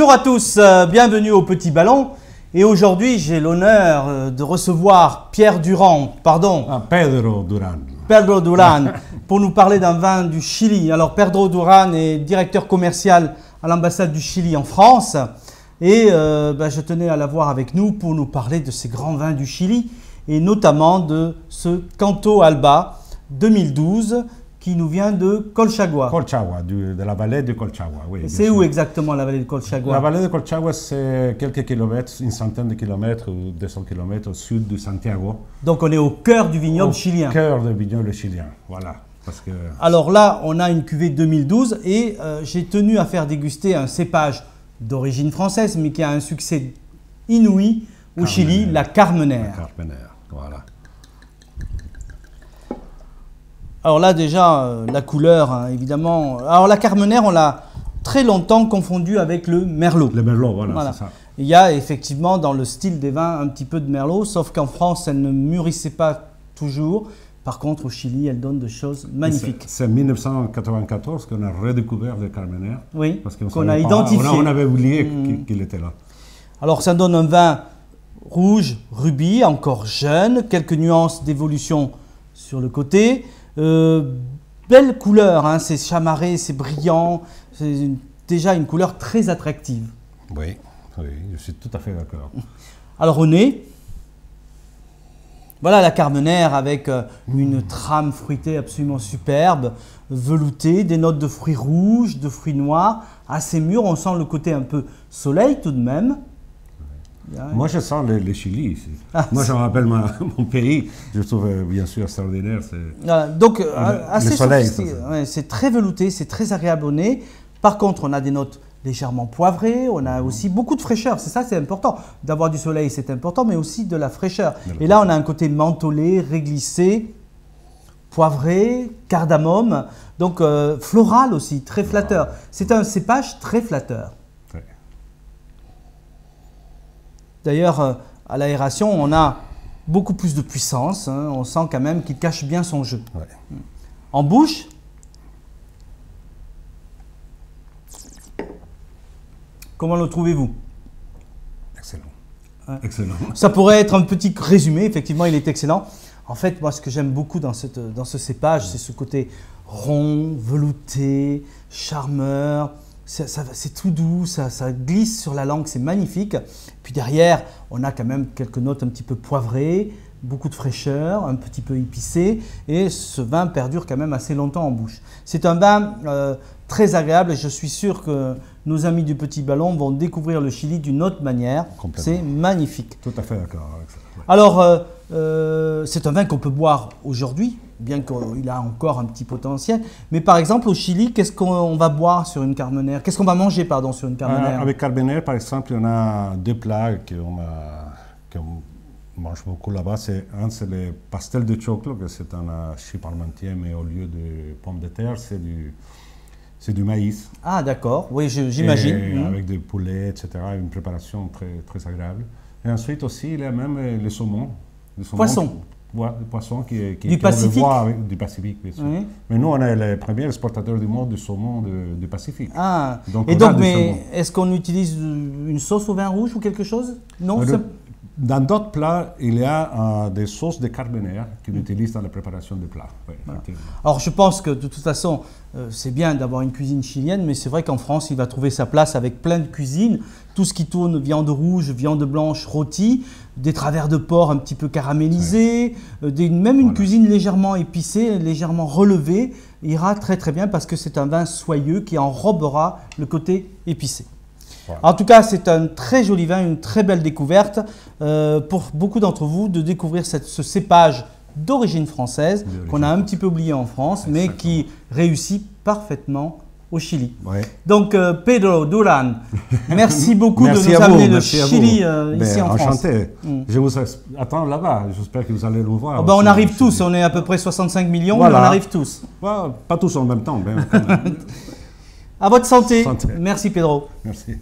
Bonjour à tous, bienvenue au Petit Ballon. Et aujourd'hui, j'ai l'honneur de recevoir Pedro Duran, pour nous parler d'un vin du Chili. Alors, Pedro Duran est directeur commercial à l'ambassade du Chili en France. Et je tenais à l'avoir avec nous pour nous parler de ces grands vins du Chili et notamment de ce Canto Alba 2012 qui nous vient de Colchagua. Colchagua, de la vallée de Colchagua, oui. C'est où exactement la vallée de Colchagua? La vallée de Colchagua, c'est quelques kilomètres, une centaine de kilomètres ou 200 kilomètres au sud de Santiago. Donc on est au cœur du vignoble chilien. Au cœur du vignoble chilien, voilà. Parce que... Alors là, on a une cuvée 2012 et j'ai tenu à faire déguster un cépage d'origine française, mais qui a un succès inouï au Chili, la Carmenère. La Carmenère, voilà. Alors là déjà, la couleur, hein, évidemment. Alors la Carmenère, on l'a très longtemps confondue avec le Merlot. Le Merlot, voilà. C'est ça. Il y a effectivement dans le style des vins un petit peu de Merlot, sauf qu'en France, elle ne mûrissait pas toujours. Par contre, au Chili, elle donne des choses magnifiques. C'est en 1994 qu'on a redécouvert le Carmenère. Oui, parce qu'on a identifié. On avait oublié qu'il était là. Alors ça donne un vin rouge, rubis, encore jeune, quelques nuances d'évolution sur le côté. Belle couleur, hein, c'est chamarré, c'est brillant, c'est déjà une couleur très attractive. Oui, je suis tout à fait d'accord. Alors au nez, voilà la Carmenère avec une trame fruitée absolument superbe, veloutée, des notes de fruits rouges, de fruits noirs, assez mûrs, on sent le côté un peu soleil tout de même. Moi, je sens le Chili ici. Moi, je me rappelle mon pays. Je trouve bien sûr extraordinaire. Donc, assez soleil. C'est très velouté, c'est très agréable au nez. Par contre, on a des notes légèrement poivrées. On a aussi beaucoup de fraîcheur. C'est ça, c'est important. D'avoir du soleil, c'est important, mais aussi de la fraîcheur. Et là, on a un côté mentholé, réglissé, poivré, cardamome. Donc, floral aussi, très flatteur. C'est un cépage très flatteur. D'ailleurs, à l'aération, on a beaucoup plus de puissance. Hein. On sent quand même qu'il cache bien son jeu. Ouais. En bouche, comment le trouvez-vous? Excellent. Ouais. Excellent. Ça pourrait être un petit résumé. Effectivement, il est excellent. En fait, moi, ce que j'aime beaucoup dans ce cépage, c'est ce côté rond, velouté, charmeur. C'est tout doux, ça glisse sur la langue, c'est magnifique. Puis derrière, on a quand même quelques notes un petit peu poivrées, beaucoup de fraîcheur, un petit peu épicé. Et ce vin perdure quand même assez longtemps en bouche. C'est un vin très agréable et je suis sûr que nos amis du Petit Ballon vont découvrir le Chili d'une autre manière. C'est magnifique. Tout à fait d'accord avec ça. Ouais. Alors, c'est un vin qu'on peut boire aujourd'hui, bien qu'il a encore un petit potentiel. Mais par exemple, au Chili, qu'est-ce qu'on va boire sur une Carmenère? Qu'est-ce qu'on va manger, pardon, sur une Carmenère? Avec Carmenère, par exemple, on a deux plats qu'on mange beaucoup là-bas. Un, c'est le pastel de choclo, que c'est un chip parmentier, mais au lieu de pommes de terre, c'est du maïs. Ah, d'accord. Oui, j'imagine. Avec des poulets, etc. Une préparation très, très agréable. Et ensuite aussi, il y a même le saumon. Poisson. Le poisson qui du Pacifique. Du Pacifique, bien sûr. Oui. Mais nous, on est les premiers exportateurs du monde du saumon du Pacifique. Ah, mais est-ce qu'on utilise une sauce au vin rouge ou quelque chose? Non. Dans d'autres plats, il y a des sauces de Carmenère qu'on utilise dans la préparation des plats. Oui, voilà. Alors, je pense que de toute façon, c'est bien d'avoir une cuisine chilienne, mais c'est vrai qu'en France, il va trouver sa place avec plein de cuisines. Tout ce qui tourne, viande rouge, viande blanche rôtie, des travers de porc un petit peu caramélisés, même une cuisine légèrement épicée, légèrement relevée, ira très très bien parce que c'est un vin soyeux qui enrobera le côté épicé. Voilà. En tout cas, c'est un très joli vin, une très belle découverte pour beaucoup d'entre vous de découvrir ce cépage d'origine française qu'on a un petit peu oublié en France, mais qui réussit parfaitement au Chili. Ouais. Donc, Pedro Duran, merci beaucoup de nous amener le Chili ici en France. Enchanté. Je vous attends là-bas. J'espère que vous allez nous voir. On arrive tous. On est à peu près 65 millions, voilà. Mais on arrive tous. Pas tous en même temps. À votre santé. Merci Pedro. Merci.